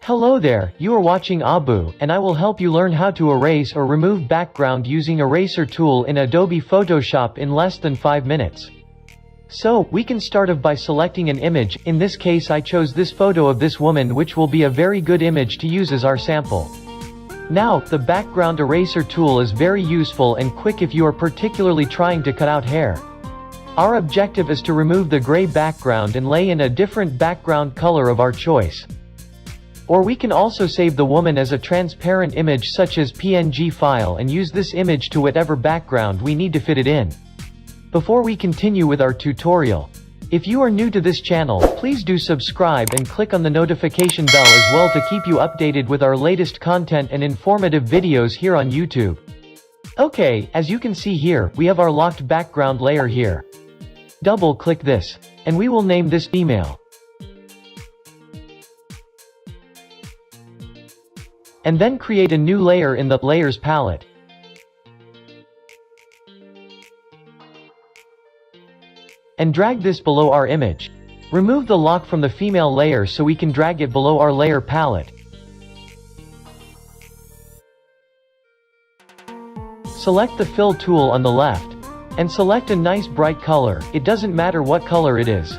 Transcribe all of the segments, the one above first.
Hello there, you are watching Abu, and I will help you learn how to erase or remove background using eraser tool in Adobe Photoshop in less than 5 minutes. So, we can start off by selecting an image. In this case I chose this photo of this woman, which will be a very good image to use as our sample. Now, the background eraser tool is very useful and quick if you are particularly trying to cut out hair. Our objective is to remove the gray background and lay in a different background color of our choice. Or we can also save the woman as a transparent image such as PNG file and use this image to whatever background we need to fit it in. Before we continue with our tutorial, if you are new to this channel, please do subscribe and click on the notification bell as well to keep you updated with our latest content and informative videos here on YouTube. Okay, as you can see here, we have our locked background layer here. Double click this, and we will name this female. And then create a new layer in the Layers palette. And drag this below our image. Remove the lock from the female layer so we can drag it below our layer palette. Select the fill tool on the left. And select a nice bright color. It doesn't matter what color it is,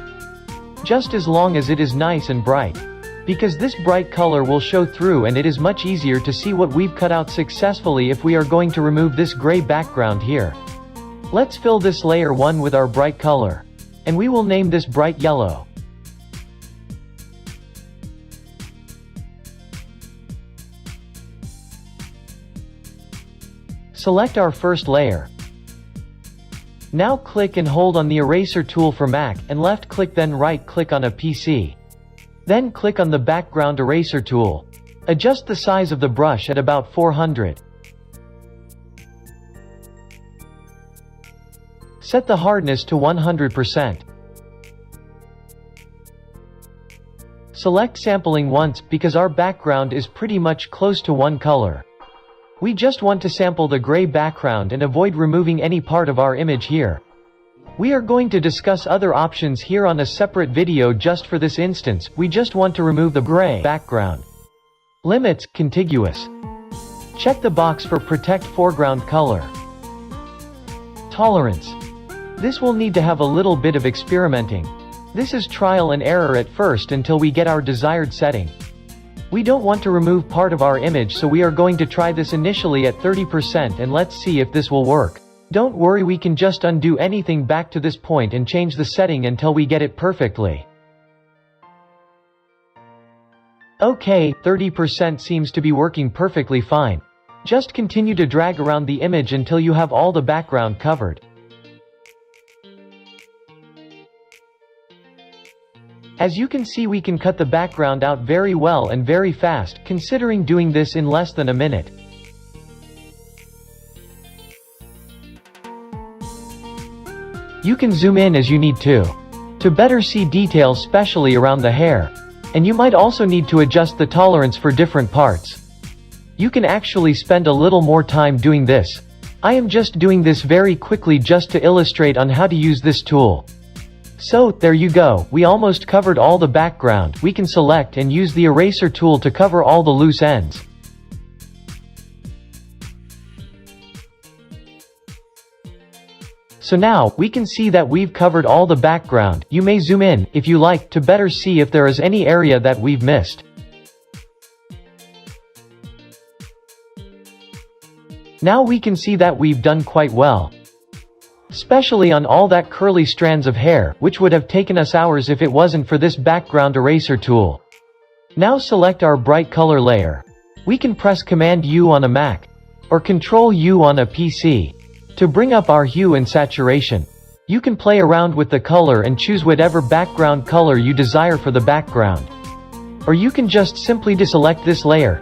just as long as it is nice and bright. Because this bright color will show through and it is much easier to see what we've cut out successfully if we are going to remove this gray background here. Let's fill this layer 1 with our bright color. And we will name this bright yellow. Select our first layer. Now click and hold on the eraser tool for Mac, and left click, then right click on a PC. Then click on the background eraser tool. Adjust the size of the brush at about 400. Set the hardness to 100%. Select sampling once, because our background is pretty much close to one color. We just want to sample the gray background and avoid removing any part of our image here. We are going to discuss other options here on a separate video. Just for this instance, we just want to remove the gray background. Limits, contiguous. Check the box for protect foreground color. Tolerance. This will need to have a little bit of experimenting. This is trial and error at first until we get our desired setting. We don't want to remove part of our image, so we are going to try this initially at 30% and let's see if this will work. Don't worry, we can just undo anything back to this point and change the setting until we get it perfectly. Okay, 30% seems to be working perfectly fine. Just continue to drag around the image until you have all the background covered. As you can see, we can cut the background out very well and very fast, considering doing this in less than a minute. You can zoom in as you need to better see details, especially around the hair. And you might also need to adjust the tolerance for different parts. You can actually spend a little more time doing this. I am just doing this very quickly just to illustrate on how to use this tool. So, there you go, we almost covered all the background. We can select and use the eraser tool to cover all the loose ends. So now, we can see that we've covered all the background. You may zoom in, if you like, to better see if there is any area that we've missed. Now we can see that we've done quite well. Especially on all that curly strands of hair, which would have taken us hours if it wasn't for this background eraser tool. Now select our bright color layer. We can press Command U on a Mac, or Control U on a PC, to bring up our hue and saturation. You can play around with the color and choose whatever background color you desire for the background. Or you can just simply deselect this layer.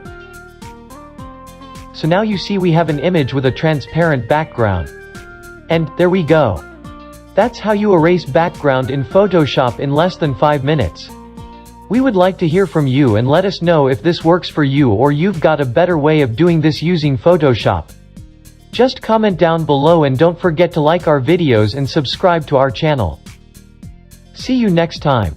So now you see we have an image with a transparent background. And, there we go. That's how you erase background in Photoshop in less than 5 minutes. We would like to hear from you and let us know if this works for you or you've got a better way of doing this using Photoshop. Just comment down below and don't forget to like our videos and subscribe to our channel. See you next time.